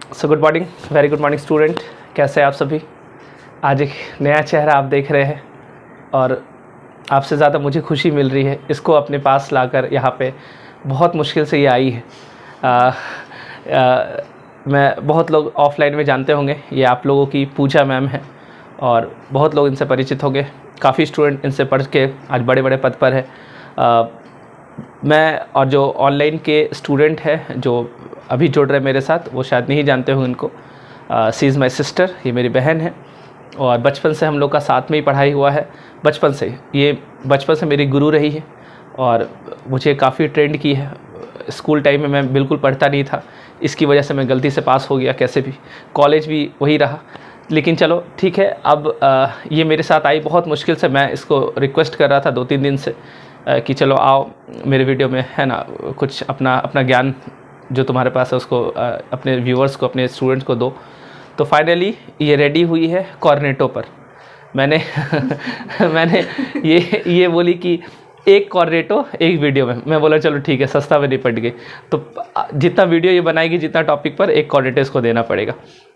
So good morning, very good morning student. कैसे हैं आप सभी? आज एक नया चेहरा आप देख रहे हैं और आपसे ज़्यादा मुझे खुशी मिल रही है इसको अपने पास लाकर। यहाँ पे बहुत मुश्किल से ये आई है। मैं बहुत लोग ऑफलाइन में जानते होंगे, ये आप लोगों की पूजा मैम है और बहुत लोग इनसे परिचित होंगे। काफ़ी स्टूडेंट इनसे पढ़ के आज बड़े बड़े पद पर है। मैं और जो ऑनलाइन के स्टूडेंट हैं जो अभी जुड़ रहे मेरे साथ, वो शायद नहीं जानते होंगे इनको। सी इज़ माई सिस्टर, ये मेरी बहन है और बचपन से हम लोग का साथ में ही पढ़ाई हुआ है। बचपन से ये बचपन से मेरी गुरु रही है और मुझे काफ़ी ट्रेंड की है। स्कूल टाइम में मैं बिल्कुल पढ़ता नहीं था, इसकी वजह से मैं गलती से पास हो गया कैसे भी। कॉलेज भी वही रहा, लेकिन चलो ठीक है। अब ये मेरे साथ आई बहुत मुश्किल से। मैं इसको रिक्वेस्ट कर रहा था 2-3 दिन से कि चलो आओ मेरे वीडियो में, है ना, कुछ अपना ज्ञान जो तुम्हारे पास है उसको अपने व्यूअर्स को, अपने स्टूडेंट्स को दो। तो फाइनली ये रेडी हुई है कॉर्नेटो पर। मैंने मैंने ये बोली कि एक कॉर्नेटो एक वीडियो में। मैं बोला चलो ठीक है, सस्ता में निपट गई। तो जितना वीडियो ये बनाएगी, जितना टॉपिक पर, एक कॉर्नेटो इसको देना पड़ेगा।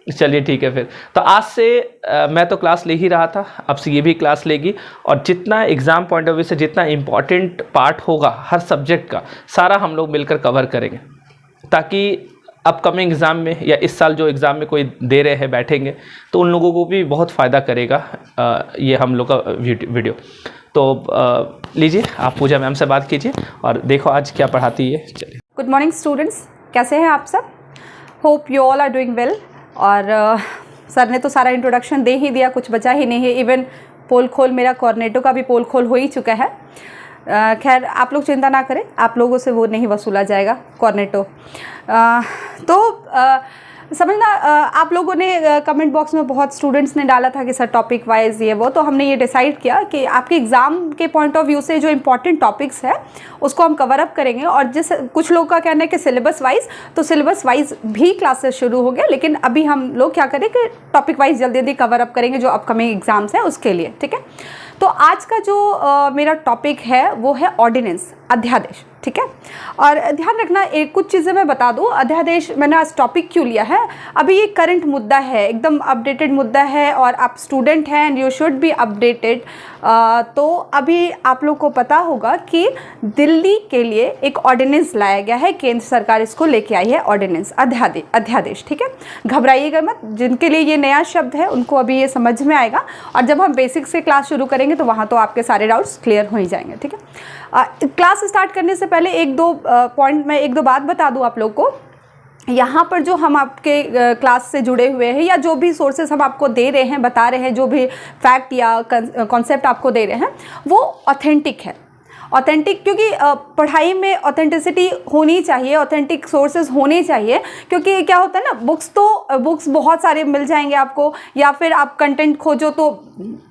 चलिए ठीक है फिर। तो आज से मैं तो क्लास ले ही रहा था, अब से ये भी क्लास लेगी और जितना एग्ज़ाम पॉइंट ऑफ व्यू से जितना इम्पॉर्टेंट पार्ट होगा हर सब्जेक्ट का, सारा हम लोग मिलकर कवर करेंगे, ताकि अपकमिंग एग्ज़ाम में या इस साल जो एग्ज़ाम में कोई दे रहे हैं बैठेंगे तो उन लोगों को भी बहुत फ़ायदा करेगा ये हम लोग का वीडियो। तो लीजिए, आप पूजा मैम से बात कीजिए और देखो आज क्या पढ़ाती है। चलिए। गुड मॉर्निंग स्टूडेंट्स, कैसे हैं आप सब? Hope you all are doing well. और सर ने तो सारा इंट्रोडक्शन दे ही दिया, कुछ बचा ही नहीं है। इवन पोल खोल, मेरा कॉर्नेटो का भी पोल खोल हो ही चुका है। खैर आप लोग चिंता ना करें, आप लोगों से वो नहीं वसूला जाएगा कॉर्नेटो। समझना, आप लोगों ने कमेंट बॉक्स में बहुत स्टूडेंट्स ने डाला था कि सर टॉपिक वाइज ये वो, तो हमने ये डिसाइड किया कि आपके एग्ज़ाम के पॉइंट ऑफ व्यू से जो इंपॉर्टेंट टॉपिक्स है उसको हम कवर अप करेंगे। और जिस कुछ लोग का कहना है कि सिलेबस वाइज, तो सिलेबस वाइज भी क्लासेस शुरू हो गया, लेकिन अभी हम लोग क्या करें कि टॉपिक वाइज जल्दी जल्दी कवर अप करेंगे जो अपकमिंग एग्जाम्स हैं उसके लिए। ठीक है, तो आज का जो मेरा टॉपिक है वो है ऑर्डिनेंस, अध्यादेश। ठीक है, और ध्यान रखना एक कुछ चीज़ें मैं बता दूं। अध्यादेश मैंने आज टॉपिक क्यों लिया है, अभी ये करंट मुद्दा है, एकदम अपडेटेड मुद्दा है और आप स्टूडेंट हैं and you should be updated. तो अभी आप लोग को पता होगा कि दिल्ली के लिए एक ऑर्डिनेंस लाया गया है, केंद्र सरकार इसको लेके आई है, ऑर्डिनेंस, अध्यादेश। ठीक है, घबराइएगा मत, जिनके लिए ये नया शब्द है उनको अभी ये समझ में आएगा और जब हम बेसिक से क्लास शुरू करेंगे तो वहाँ तो आपके सारे डाउट्स क्लियर हो ही जाएंगे। ठीक है, क्लास स्टार्ट करने से पहले एक दो बात बता दूं आप लोग को। यहाँ पर जो हम आपके क्लास से जुड़े हुए हैं या जो भी सोर्सेस हम आपको दे रहे हैं, बता रहे हैं, जो भी फैक्ट या कॉन्सेप्ट आपको दे रहे हैं वो ऑथेंटिक है। ऑथेंटिक क्योंकि पढ़ाई में ऑथेंटिसिटी होनी चाहिए, ऑथेंटिक सोर्सेज होने चाहिए। क्योंकि क्या होता है ना, बुक्स बहुत सारे मिल जाएंगे आपको, या फिर आप कंटेंट खोजो तो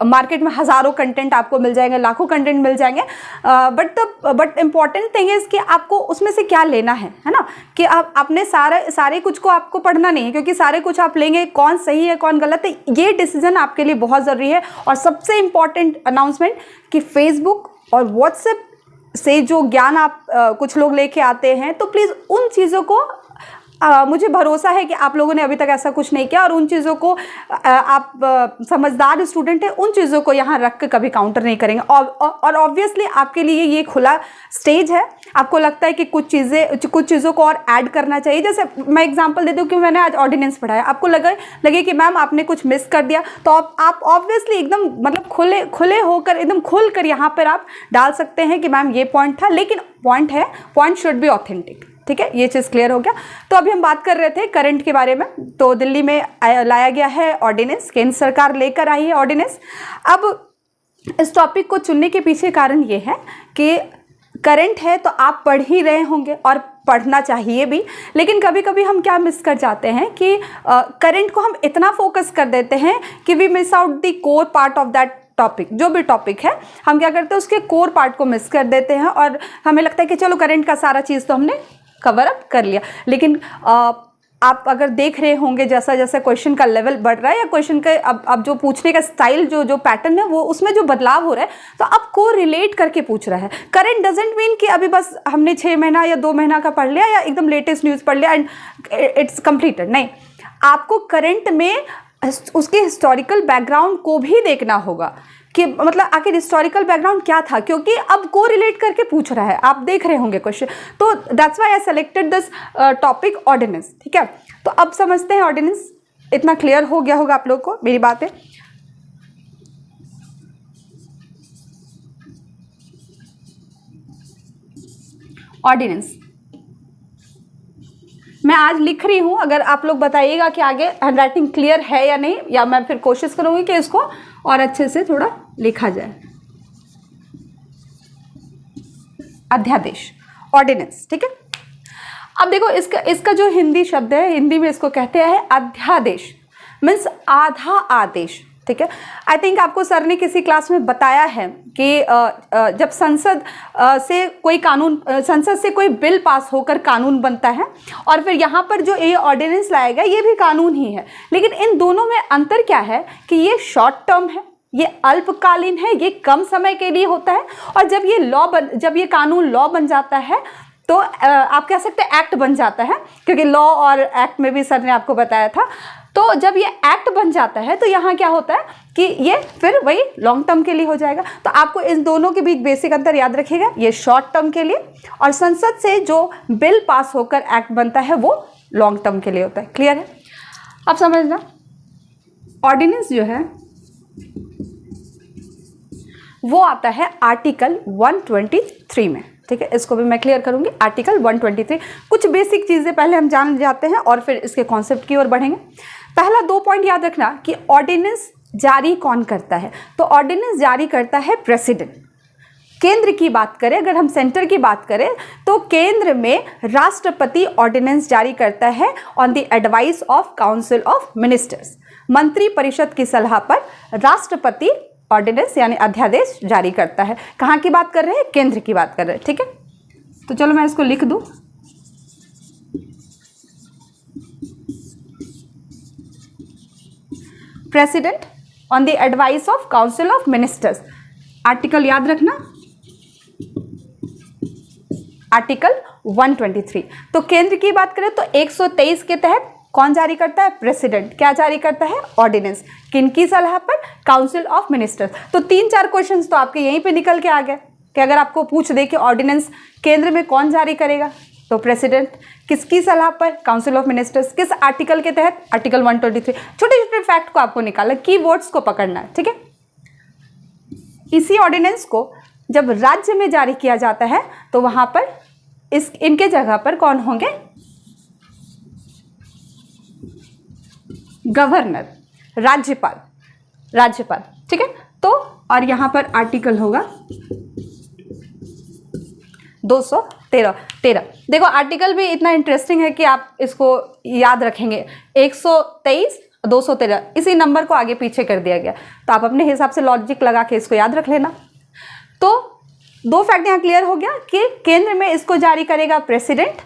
मार्केट में हज़ारों कंटेंट आपको मिल जाएंगे, लाखों कंटेंट मिल जाएंगे। बट इम्पॉर्टेंट थिंग इज़ कि आपको उसमें से क्या लेना है ना, कि आप अपने सारे कुछ को आपको पढ़ना नहीं है, क्योंकि सारे कुछ आप लेंगे, कौन सही है कौन गलत है, ये डिसीजन आपके लिए बहुत ज़रूरी है। और सबसे इम्पॉर्टेंट अनाउंसमेंट कि फेसबुक और व्हाट्सएप से जो ज्ञान आप कुछ लोग लेके आते हैं, तो प्लीज़ उन चीज़ों को मुझे भरोसा है कि आप लोगों ने अभी तक ऐसा कुछ नहीं किया और उन चीज़ों को आप समझदार स्टूडेंट हैं, उन चीज़ों को यहाँ रख के कभी काउंटर नहीं करेंगे। और ऑब्वियसली आपके लिए ये खुला स्टेज है। आपको लगता है कि कुछ चीज़ों को और ऐड करना चाहिए। जैसे मैं एग्जांपल दे दूँ कि मैंने आज ऑर्डिनेंस पढ़ाया, आपको लगे कि मैम आपने कुछ मिस कर दिया, तो आप ऑब्वियसली एकदम मतलब खुले होकर एकदम खुल कर यहाँ पर आप डाल सकते हैं कि मैम ये पॉइंट था, लेकिन पॉइंट शुड बी ऑथेंटिक। ठीक है, ये चीज़ क्लियर हो गया। तो अभी हम बात कर रहे थे करंट के बारे में। तो दिल्ली में लाया गया है ऑर्डिनेंस, केंद्र सरकार लेकर आई है ऑर्डिनेंस। अब इस टॉपिक को चुनने के पीछे कारण ये है कि करंट है तो आप पढ़ ही रहे होंगे और पढ़ना चाहिए भी, लेकिन कभी कभी हम क्या मिस कर जाते हैं कि करंट को हम इतना फोकस कर देते हैं कि we miss out the core part of that topic. जो भी टॉपिक है हम क्या करते हैं, उसके कोर पार्ट को मिस कर देते हैं और हमें लगता है कि चलो करंट का सारा चीज़ तो हमने कवर अप कर लिया। लेकिन आप अगर देख रहे होंगे जैसा जैसा क्वेश्चन का लेवल बढ़ रहा है या क्वेश्चन का अब जो पूछने का स्टाइल जो पैटर्न है वो उसमें जो बदलाव हो रहा है, तो आपको रिलेट करके पूछ रहा है। करंट डजेंट मीन कि अभी बस हमने 6 महीना या 2 महीना का पढ़ लिया या एकदम लेटेस्ट न्यूज़ पढ़ लिया एंड इट्स कंप्लीटेड, नहीं। आपको करंट में उसके हिस्टोरिकल बैकग्राउंड को भी देखना होगा कि मतलब आखिर हिस्टोरिकल बैकग्राउंड क्या था, क्योंकि अब को रिलेट करके पूछ रहा है, आप देख रहे होंगे क्वेश्चन। तो that's why I selected this topic ordinance. ठीक है, तो अब समझते हैं ऑर्डिनेंस। इतना क्लियर हो गया होगा आप लोग को मेरी बातें। ऑर्डिनेंस मैं आज लिख रही हूं, अगर आप लोग बताइएगा कि आगे हैंडराइटिंग क्लियर है या नहीं, या मैं फिर कोशिश करूंगी कि इसको और अच्छे से थोड़ा लिखा जाए। अध्यादेश, ऑर्डिनेंस। ठीक है, अब देखो इसका जो हिंदी शब्द है, हिंदी में इसको कहते हैं अध्यादेश, मीन्स आधा आदेश। ठीक है, आई थिंक आपको सर ने किसी क्लास में बताया है कि जब संसद से कोई बिल पास होकर कानून बनता है, और फिर यहाँ पर जो ये ऑर्डिनेंस लाया गया ये भी कानून ही है, लेकिन इन दोनों में अंतर क्या है कि ये शॉर्ट टर्म है, ये अल्पकालीन है, ये कम समय के लिए होता है। और जब ये कानून लॉ बन जाता है तो आप कह सकते हैं एक्ट बन जाता है, क्योंकि लॉ और एक्ट में भी सर ने आपको बताया था। तो जब ये एक्ट बन जाता है तो यहाँ क्या होता है कि ये फिर वही लॉन्ग टर्म के लिए हो जाएगा। तो आपको इन दोनों के बीच बेसिक अंतर याद रखिएगा, ये शॉर्ट टर्म के लिए, और संसद से जो बिल पास होकर एक्ट बनता है वो लॉन्ग टर्म के लिए होता है। क्लियर है? अब समझना, ऑर्डिनेंस जो है वो आता है आर्टिकल 123 में। ठीक है, इसको भी मैं क्लियर करूंगी। आर्टिकल 123, कुछ बेसिक चीज़ें पहले हम जान जाते हैं और फिर इसके कॉन्सेप्ट की ओर बढ़ेंगे। पहला 2 पॉइंट याद रखना कि ऑर्डिनेंस जारी कौन करता है। तो ऑर्डिनेंस जारी करता है प्रेसिडेंट। केंद्र की बात करें, अगर हम सेंटर की बात करें तो केंद्र में राष्ट्रपति ऑर्डिनेंस जारी करता है on the advice of council of ministers. मंत्री परिषद की सलाह पर राष्ट्रपति ऑर्डिनेंस यानी अध्यादेश जारी करता है। कहाँ की बात कर रहे हैं? केंद्र की बात कर रहे हैं। ठीक है, तो चलो मैं इसको लिख दूं। President on the advice of council of ministers. Article याद रखना, आर्टिकल 123। तो केंद्र की बात करें तो 123 के तहत कौन जारी करता है? प्रेसिडेंट। क्या जारी करता है? ऑर्डिनेंस। किनकी सलाह पर? Council of ministers. तो 3-4 क्वेश्चंस तो आपके यहीं पे निकल के आ गए कि अगर आपको पूछ दे कि ऑर्डिनेंस केंद्र में कौन जारी करेगा तो प्रेसिडेंट। किसकी सलाह पर? Council of ministers. किस आर्टिकल के तहत? आर्टिकल 123। छोटे छोटे फैक्ट को आपको निकालना, कीवर्ड्स को पकड़ना है। ठीक है, इसी ऑर्डिनेंस को जब राज्य में जारी किया जाता है तो वहां पर इनके जगह पर कौन होंगे? गवर्नर, राज्यपाल। ठीक है, तो और यहां पर आर्टिकल होगा 213। देखो आर्टिकल भी इतना इंटरेस्टिंग है कि आप इसको याद रखेंगे। 123, 213 इसी नंबर को आगे पीछे कर दिया गया, तो आप अपने हिसाब से लॉजिक लगा के इसको याद रख लेना। तो 2 फैक्ट यहाँ क्लियर हो गया कि केंद्र में इसको जारी करेगा president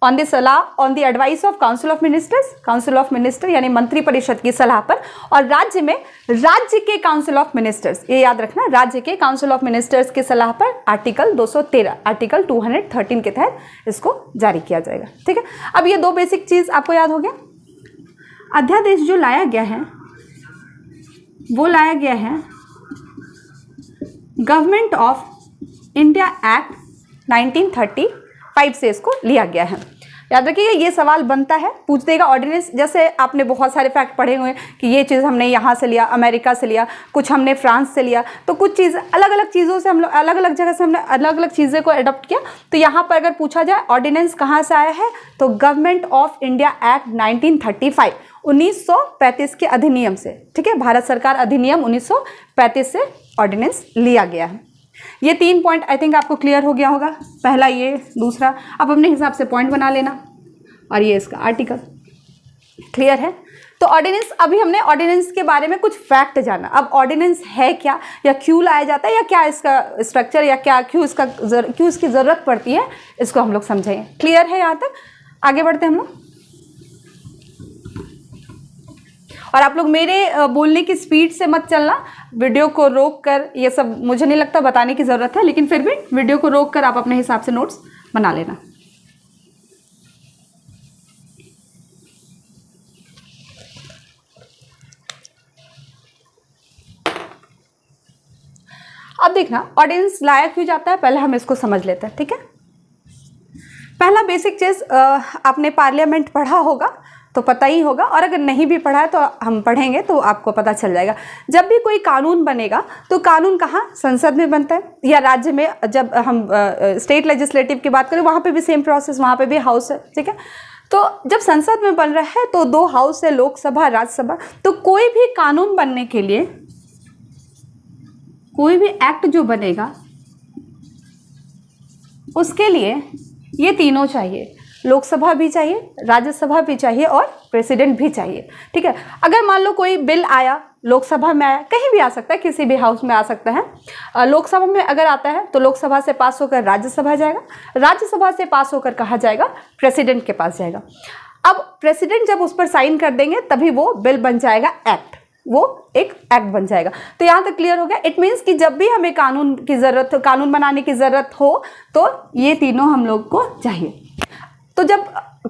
on the advice of council of ministers. Council of minister यानी मंत्री परिषद की सलाह पर, और राज्य में राज्य के काउंसिल ऑफ मिनिस्टर्स, ये याद रखना, राज्य के काउंसिल ऑफ मिनिस्टर्स की सलाह पर आर्टिकल 213, आर्टिकल 213 के तहत इसको जारी किया जाएगा। ठीक है, अब ये 2 बेसिक चीज आपको याद हो गया। अध्यादेश जो लाया गया है वो लाया गया है गवर्नमेंट ऑफ इंडिया एक्ट 1935 से इसको लिया गया है। याद रखिएगा, ये सवाल बनता है, पूछ देगा ऑर्डिनेंस। जैसे आपने बहुत सारे फैक्ट पढ़े हुए हैं कि ये चीज़ हमने यहाँ से लिया, अमेरिका से लिया, कुछ हमने फ्रांस से लिया, तो कुछ चीज़ अलग अलग चीज़ों से हम लोग अलग अलग जगह से हमने अलग अलग चीज़ें को अडॉप्ट किया। तो यहाँ पर अगर पूछा जाए ऑर्डिनेंस कहाँ से आया है तो गवर्नमेंट ऑफ इंडिया एक्ट 1935 1935 के अधिनियम से। ठीक है, भारत सरकार अधिनियम 1935 से ऑर्डिनेंस लिया गया है। ये 3 पॉइंट आई थिंक आपको क्लियर हो गया होगा। पहला ये, दूसरा अब अपने हिसाब से पॉइंट बना लेना, और ये इसका आर्टिकल। क्लियर है? तो ऑर्डिनेंस, अभी हमने ऑर्डिनेंस के बारे में कुछ फैक्ट जाना। अब ऑर्डिनेंस है क्या, या क्यों लाया जाता है, या क्या इसका स्ट्रक्चर, या क्या क्यों इसकी ज़रूरत पड़ती है, इसको हम लोग समझेंगे। क्लियर है? यहाँ तक आगे बढ़ते हैं हम लोग। और आप लोग मेरे बोलने की स्पीड से मत चलना, वीडियो को रोक कर, ये सब मुझे नहीं लगता बताने की ज़रूरत है, लेकिन फिर भी वीडियो को रोक कर आप अपने हिसाब से नोट्स बना लेना। अब देखना ऑर्डिनेंस लाया क्यों जाता है, पहले हम इसको समझ लेते हैं, ठीक है। पहला बेसिक चीज़, आपने पार्लियामेंट पढ़ा होगा तो पता ही होगा, और अगर नहीं भी पढ़ा है तो हम पढ़ेंगे तो आपको पता चल जाएगा। जब भी कोई कानून बनेगा तो कानून कहाँ, संसद में बनता है या राज्य में। जब हम स्टेट लेजिस्लेटिव की बात करें वहाँ पे भी सेम प्रोसेस, वहाँ पे भी हाउस है, ठीक है। तो जब संसद में बन रहा है तो 2 हाउस है, लोकसभा, राज्यसभा। तो कोई भी कानून बनने के लिए, कोई भी एक्ट जो बनेगा उसके लिए ये तीनों चाहिए, लोकसभा भी चाहिए, राज्यसभा भी चाहिए और प्रेसिडेंट भी चाहिए, ठीक है। अगर मान लो कोई बिल आया, लोकसभा में आया, कहीं भी आ सकता है, किसी भी हाउस में आ सकता है, लोकसभा में अगर आता है तो लोकसभा से पास होकर राज्यसभा जाएगा, राज्यसभा से पास होकर कहाँ जाएगा, प्रेसिडेंट के पास जाएगा। अब प्रेसिडेंट जब उस पर साइन कर देंगे तभी वो बिल बन जाएगा एक्ट, वो एक एक्ट बन जाएगा। तो यहाँ तक क्लियर हो गया। इट मीन्स कि जब भी हमें कानून की ज़रूरत, कानून बनाने की ज़रूरत हो तो ये तीनों हम लोग को चाहिए। तो जब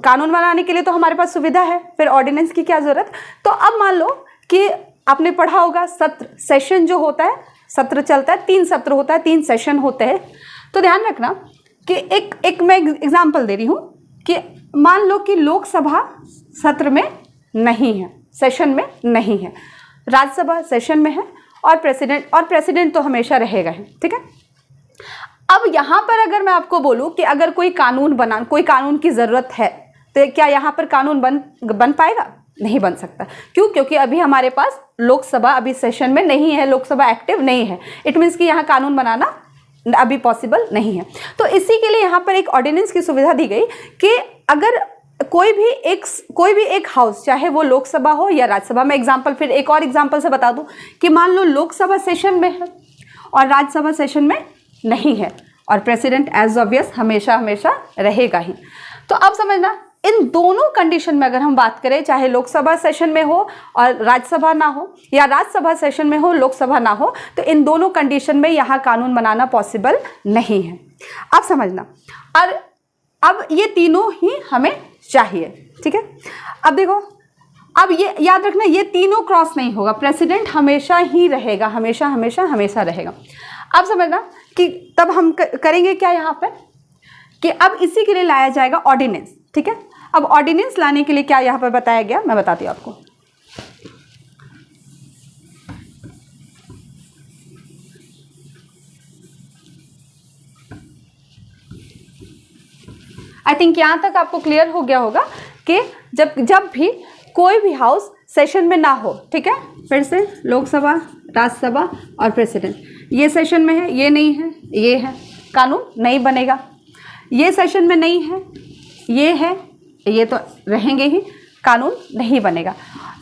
कानून बनाने के लिए तो हमारे पास सुविधा है, फिर ऑर्डिनेंस की क्या ज़रूरत। तो अब मान लो कि आपने पढ़ा होगा सत्र, सेशन जो होता है, सत्र चलता है, 3 सत्र होता है, 3 सेशन होते हैं। तो ध्यान रखना कि एक मैं एग्जाम्पल दे रही हूँ कि मान लो कि लोकसभा सत्र में नहीं है, सेशन में नहीं है, राज्यसभा सेशन में है, और प्रेसिडेंट तो हमेशा रहेगा ही, ठीक है। अब यहाँ पर अगर मैं आपको बोलूँ कि अगर कोई कानून की ज़रूरत है तो क्या यहाँ पर कानून बन पाएगा? नहीं बन सकता। क्यों? क्योंकि अभी हमारे पास लोकसभा अभी सेशन में नहीं है, लोकसभा एक्टिव नहीं है। इट मीन्स कि यहाँ कानून बनाना अभी पॉसिबल नहीं है। तो इसी के लिए यहाँ पर एक ऑर्डिनेंस की सुविधा दी गई कि अगर कोई भी एक हाउस, चाहे वो लोकसभा हो या राज्यसभा में, फिर एक और एग्जाम्पल से बता दूं कि मान लो लोकसभा सेशन में है और राज्यसभा सेशन में नहीं है, और प्रेसिडेंट एज ऑब्वियस हमेशा रहेगा ही। तो अब समझना, इन दोनों कंडीशन में अगर हम बात करें, चाहे लोकसभा सेशन में हो और राज्यसभा ना हो, या राज्यसभा सेशन में हो लोकसभा ना हो, तो इन दोनों कंडीशन में यहाँ कानून बनाना पॉसिबल नहीं है। अब समझना, और अब ये तीनों ही हमें चाहिए, ठीक है। अब देखो, अब ये याद रखना, ये तीनों क्रॉस नहीं होगा, प्रेसिडेंट हमेशा ही रहेगा, हमेशा रहेगा। अब समझना कि तब हम करेंगे क्या यहाँ पर, कि अब इसी के लिए लाया जाएगा ऑर्डिनेंस, ठीक है। अब ऑर्डिनेंस लाने के लिए क्या यहाँ पर बताया गया, मैं बताती हूँ आपको। आई थिंक यहाँ तक आपको क्लियर हो गया होगा कि जब भी कोई भी हाउस सेशन में ना हो, ठीक है, फिर से लोकसभा, राज्यसभा और प्रेसिडेंट, ये सेशन में है, ये नहीं है, ये है, कानून नहीं बनेगा। ये सेशन में नहीं है, ये है, ये तो रहेंगे ही, कानून नहीं बनेगा।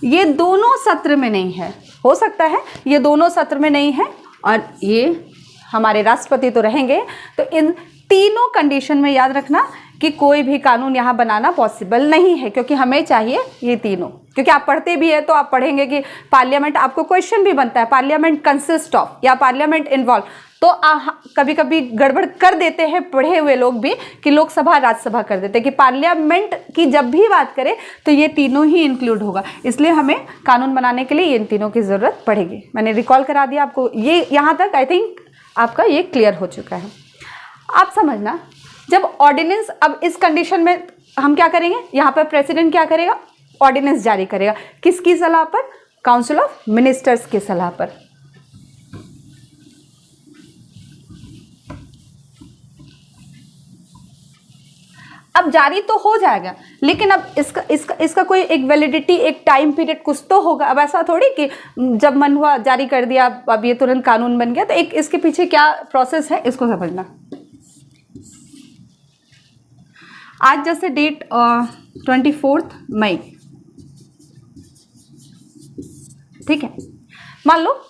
ये दोनों सत्र में नहीं है, हो सकता है ये दोनों सत्र में नहीं है, और ये हमारे राष्ट्रपति तो रहेंगे। तो इन तीनों कंडीशन में याद रखना कि कोई भी कानून यहाँ बनाना पॉसिबल नहीं है, क्योंकि हमें चाहिए ये तीनों। क्योंकि आप पढ़ते भी है तो आप पढ़ेंगे कि पार्लियामेंट, आपको क्वेश्चन भी बनता है पार्लियामेंट कंसिस्ट ऑफ या पार्लियामेंट इन्वॉल्व, तो कभी कभी गड़बड़ कर देते हैं पढ़े हुए लोग भी कि लोकसभा राज्यसभा कर देते हैं, कि पार्लियामेंट की जब भी बात करें तो ये तीनों ही इंक्लूड होगा। इसलिए हमें कानून बनाने के लिए इन तीनों की ज़रूरत पड़ेगी। मैंने रिकॉल करा दिया आपको, ये यहाँ तक आई थिंक आपका ये क्लियर हो चुका है। आप समझना, जब ऑर्डिनेंस, अब इस कंडीशन में हम क्या करेंगे, यहाँ पर प्रेसिडेंट क्या करेगा, ऑर्डिनेंस जारी करेगा। किसकी सलाह पर? काउंसिल ऑफ मिनिस्टर्स की सलाह पर। अब जारी तो हो जाएगा, लेकिन अब इसका कोई एक वैलिडिटी, एक टाइम पीरियड कुछ तो होगा। अब ऐसा थोड़ी कि जब मन हुआ जारी कर दिया, अब ये तुरंत कानून बन गया। तो एक इसके पीछे क्या प्रोसेस है, इसको समझना। आज जैसे डेट 24 मई, ठीक है, मान लो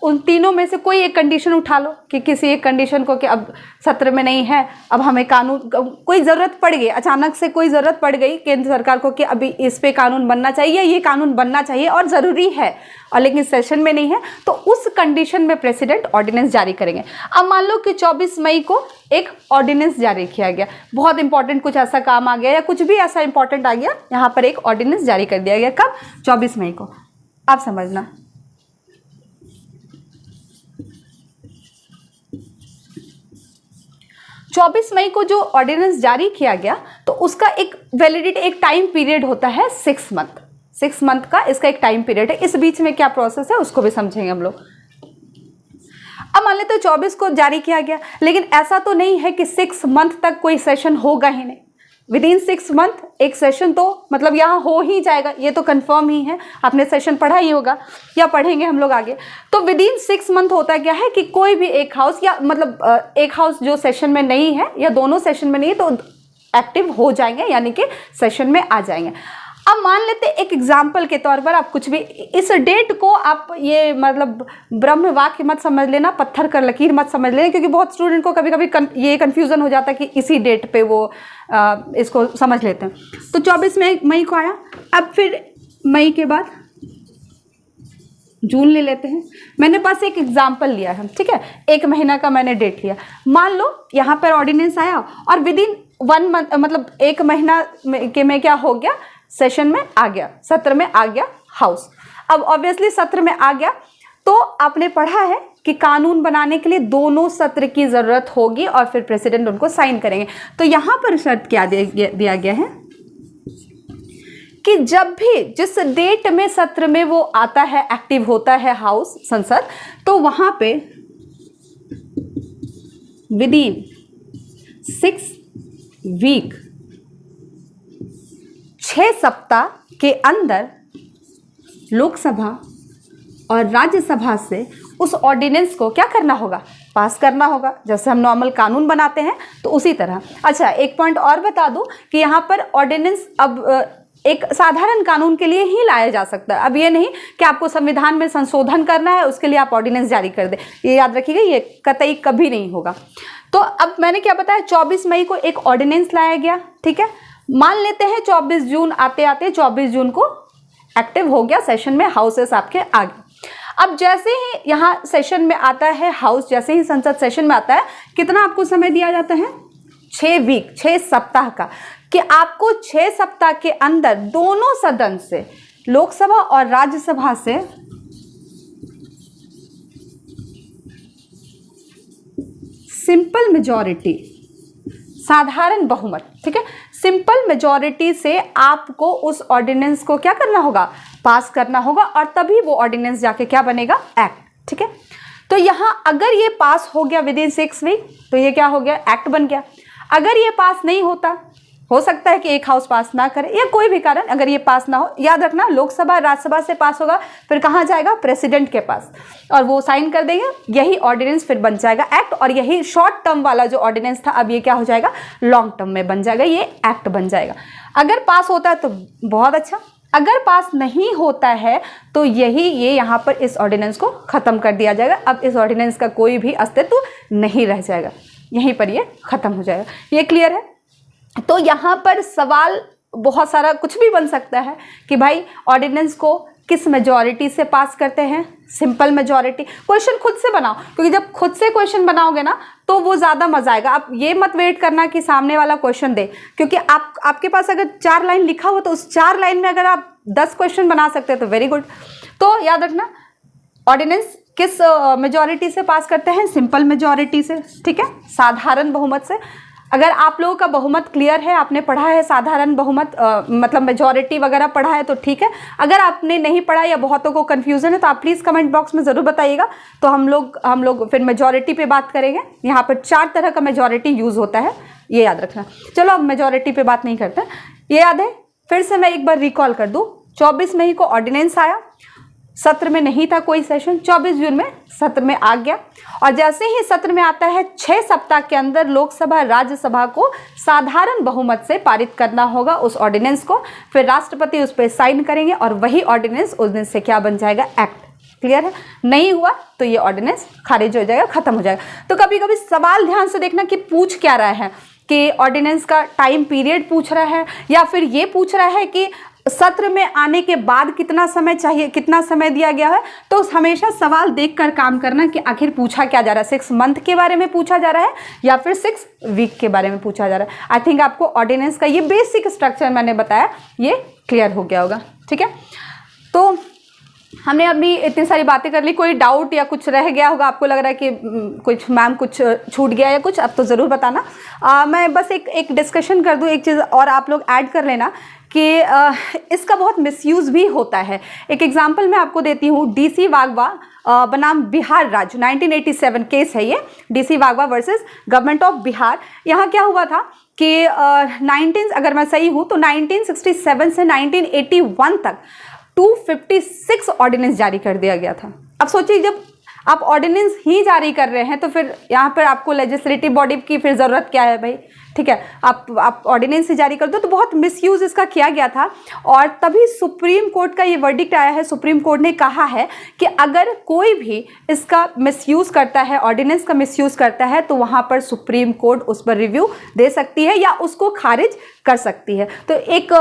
उन तीनों में से कोई एक कंडीशन उठा लो कि किसी एक कंडीशन को कि अब सत्र में नहीं है, अब हमें कानून, कोई ज़रूरत पड़ गई, अचानक से कोई ज़रूरत पड़ गई केंद्र सरकार को कि अभी इस पे कानून बनना चाहिए, ये कानून बनना चाहिए और ज़रूरी है, और लेकिन सेशन में नहीं है, तो उस कंडीशन में प्रेसिडेंट ऑर्डिनेंस जारी करेंगे। अब मान लो कि 24 मई को एक ऑर्डिनेंस जारी किया गया, बहुत इंपॉर्टेंट कुछ ऐसा काम आ गया या कुछ भी ऐसा इंपॉर्टेंट आ गया, यहाँ पर एक ऑर्डिनेंस जारी कर दिया गया। कब? 24 मई को। आप समझना, 24 मई को जो ऑर्डिनेंस जारी किया गया तो उसका एक वैलिडिटी, एक टाइम पीरियड होता है 6 मंथ। 6 मंथ का इसका एक टाइम पीरियड है। इस बीच में क्या प्रोसेस है उसको भी समझेंगे हम लोग। अब मान लेते 24 को जारी किया गया, लेकिन ऐसा तो नहीं है कि 6 मंथ तक कोई सेशन होगा ही नहीं। विद इन 6 मंथ एक सेशन तो मतलब यहाँ हो ही जाएगा, ये तो कंफर्म ही है। आपने सेशन पढ़ा ही होगा या पढ़ेंगे हम लोग आगे। तो विद इन 6 मंथ होता क्या है कि कोई भी एक हाउस या मतलब एक हाउस जो सेशन में नहीं है या दोनों सेशन में नहीं है तो एक्टिव हो जाएंगे, यानी कि सेशन में आ जाएंगे। अब मान लेते एक एग्जाम्पल के तौर पर आप कुछ भी इस डेट को आप ये मतलब ब्रह्म वाक्य मत समझ लेना, पत्थर कर लकीर मत समझ लेना, क्योंकि बहुत स्टूडेंट को कभी कभी ये कन्फ्यूज़न हो जाता है कि इसी डेट पे वो इसको समझ लेते हैं। तो 24 मई को आया। अब फिर मई के बाद जून ले लेते हैं। मैंने पास एक एग्जाम्पल लिया है, ठीक है, 1 महीना का मैंने डेट लिया। मान लो यहाँ पर ऑर्डिनेंस आया और विद इन 1 मंथ मतलब 1 महीना में क्या हो गया, सेशन में आ गया, सत्र में आ गया हाउस। अब ऑब्वियसली सत्र में आ गया तो आपने पढ़ा है कि कानून बनाने के लिए दोनों सत्र की ज़रूरत होगी और फिर प्रेसिडेंट उनको साइन करेंगे। तो यहाँ पर शर्त क्या दिया गया है कि जब भी जिस डेट में सत्र में वो आता है, एक्टिव होता है हाउस संसद, तो वहाँ पे विद इन 6 वीक 6 सप्ताह के अंदर लोकसभा और राज्यसभा से उस ऑर्डिनेंस को क्या करना होगा, पास करना होगा। जैसे हम नॉर्मल कानून बनाते हैं तो उसी तरह। अच्छा, एक पॉइंट और बता दूं कि यहाँ पर ऑर्डिनेंस अब एक साधारण कानून के लिए ही लाया जा सकता है। अब ये नहीं कि आपको संविधान में संशोधन करना है उसके लिए आप ऑर्डिनेंस जारी कर दें, ये याद रखिएगा, ये कतई कभी नहीं होगा। तो अब मैंने क्या बताया, 24 मई को एक ऑर्डिनेंस लाया गया, ठीक है। मान लेते हैं 24 जून आते आते 24 जून को एक्टिव हो गया सेशन में, हाउसेस आपके आ गए। अब जैसे ही यहाँ सेशन में आता है हाउस, जैसे ही संसद सेशन में आता है, कितना आपको समय दिया जाता है, 6 वीक 6 सप्ताह का, कि आपको 6 सप्ताह के अंदर दोनों सदन से, लोकसभा और राज्यसभा से सिंपल मेजॉरिटी, साधारण बहुमत, ठीक है, सिंपल मेजॉरिटी से आपको उस ऑर्डिनेंस को क्या करना होगा, पास करना होगा, और तभी वो ऑर्डिनेंस जाके क्या बनेगा, एक्ट, ठीक है। तो यहाँ अगर ये पास हो गया विद इन 6 वीक तो ये क्या हो गया, एक्ट बन गया। अगर ये पास नहीं होता, हो सकता है कि एक हाउस पास ना करे या कोई भी कारण, अगर ये पास ना हो, याद रखना लोकसभा राज्यसभा से पास होगा, फिर कहाँ जाएगा, प्रेसिडेंट के पास, और वो साइन कर देंगे, यही ऑर्डिनेंस फिर बन जाएगा एक्ट। और यही शॉर्ट टर्म वाला जो ऑर्डिनेंस था अब ये क्या हो जाएगा, लॉन्ग टर्म में बन जाएगा, ये एक्ट बन जाएगा। अगर पास होता है तो बहुत अच्छा, अगर पास नहीं होता है तो ये यहाँ पर इस ऑर्डिनेंस को ख़त्म कर दिया जाएगा। अब इस ऑर्डिनेंस का कोई भी अस्तित्व नहीं रह जाएगा, यहीं पर ये ख़त्म हो जाएगा। ये क्लियर है। तो यहाँ पर सवाल बहुत सारा कुछ भी बन सकता है कि भाई ऑर्डिनेंस को किस मेजॉरिटी से पास करते हैं, सिंपल मेजॉरिटी। क्वेश्चन खुद से बनाओ, क्योंकि जब खुद से क्वेश्चन बनाओगे ना तो वो ज़्यादा मजा आएगा। आप ये मत वेट करना कि सामने वाला क्वेश्चन दे, क्योंकि आपके पास अगर 4 लाइन लिखा हो तो उस 4 लाइन में अगर आप 10 क्वेश्चन बना सकते हैं तो वेरी गुड। तो याद रखना ऑर्डिनेंस किस मेजॉरिटी से पास करते हैं, सिंपल मेजॉरिटी से, ठीक है, साधारण बहुमत से। अगर आप लोगों का बहुमत क्लियर है, आपने पढ़ा है साधारण बहुमत मतलब मेजॉरिटी वगैरह पढ़ा है तो ठीक है। अगर आपने नहीं पढ़ा या बहुतों को कन्फ्यूजन है तो आप प्लीज़ कमेंट बॉक्स में ज़रूर बताइएगा, तो हम लोग फिर मेजॉरिटी पे बात करेंगे। यहाँ पर 4 तरह का मेजॉरिटी यूज़ होता है, ये याद रखना। चलो अब मेजॉरिटी पे बात नहीं करते, ये याद है। फिर से मैं एक बार रिकॉल कर दूँ, 24 मई को ऑर्डिनेंस आया, सत्र में नहीं था कोई सेशन, 24 जून में सत्र में आ गया, और जैसे ही सत्र में आता है 6 सप्ताह के अंदर लोकसभा राज्यसभा को साधारण बहुमत से पारित करना होगा उस ऑर्डिनेंस को, फिर राष्ट्रपति उस पर साइन करेंगे और वही ऑर्डिनेंस उस दिन से क्या बन जाएगा, एक्ट। क्लियर है। नहीं हुआ तो ये ऑर्डिनेंस खारिज हो जाएगा, खत्म हो जाएगा। तो कभी कभी सवाल ध्यान से देखना कि पूछ क्या रहा है, कि ऑर्डिनेंस का टाइम पीरियड पूछ रहा है या फिर ये पूछ रहा है कि सत्र में आने के बाद कितना समय चाहिए, कितना समय दिया गया है। तो हमेशा सवाल देखकर काम करना कि आखिर पूछा क्या जा रहा है, 6 मंथ के बारे में पूछा जा रहा है या फिर 6 वीक के बारे में पूछा जा रहा है। आई थिंक आपको ऑर्डिनेंस का ये बेसिक स्ट्रक्चर मैंने बताया ये क्लियर हो गया होगा, ठीक है। तो हमने अभी इतनी सारी बातें कर ली, कोई डाउट या कुछ रह गया होगा, आपको लग रहा है कि कुछ मैम कुछ छूट गया या कुछ, अब तो ज़रूर बताना। मैं बस एक डिस्कशन कर दूँ, एक चीज़ और आप लोग ऐड कर लेना कि इसका बहुत मिसयूज़ भी होता है। एक एग्जांपल मैं आपको देती हूँ, डीसी वाघवा बनाम बिहार राज्य, 1987 केस है ये, DC Wadhwa versus government of Bihar. यहाँ क्या हुआ था कि 19 अगर मैं सही हूँ तो 1967 से 1981 तक 256 ऑर्डिनेंस जारी कर दिया गया था। अब सोचिए, जब आप ऑर्डिनेंस ही जारी कर रहे हैं तो फिर यहाँ पर आपको लेजिस्लेटिव बॉडी की फिर ज़रूरत क्या है भाई, ठीक है, आप ऑर्डिनेंस ही जारी कर दो। तो बहुत मिसयूज़ इसका किया गया था और तभी सुप्रीम कोर्ट का ये वर्डिक्ट आया है। सुप्रीम कोर्ट ने कहा है कि अगर कोई भी इसका मिसयूज़ करता है, ऑर्डिनेंस का मिसयूज़ करता है, तो वहाँ पर सुप्रीम कोर्ट उस पर रिव्यू दे सकती है या उसको खारिज कर सकती है। तो एक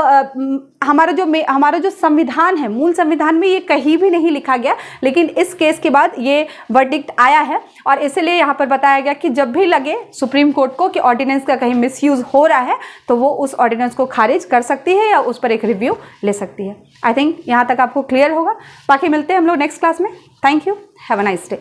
हमारा जो संविधान है, मूल संविधान में ये कहीं भी नहीं लिखा गया, लेकिन इस केस के बाद ये वर्डिक्ट आया है और इसलिए यहाँ पर बताया गया कि जब भी लगे सुप्रीम कोर्ट को कि ऑर्डिनेंस का कहीं मिसयूज़ हो रहा है तो वो उस ऑर्डिनेंस को खारिज कर सकती है या उस पर एक रिव्यू ले सकती है। आई थिंक यहाँ तक आपको क्लियर होगा। बाकी मिलते हैं हम लोग नेक्स्ट क्लास में। Thank you, have a nice day.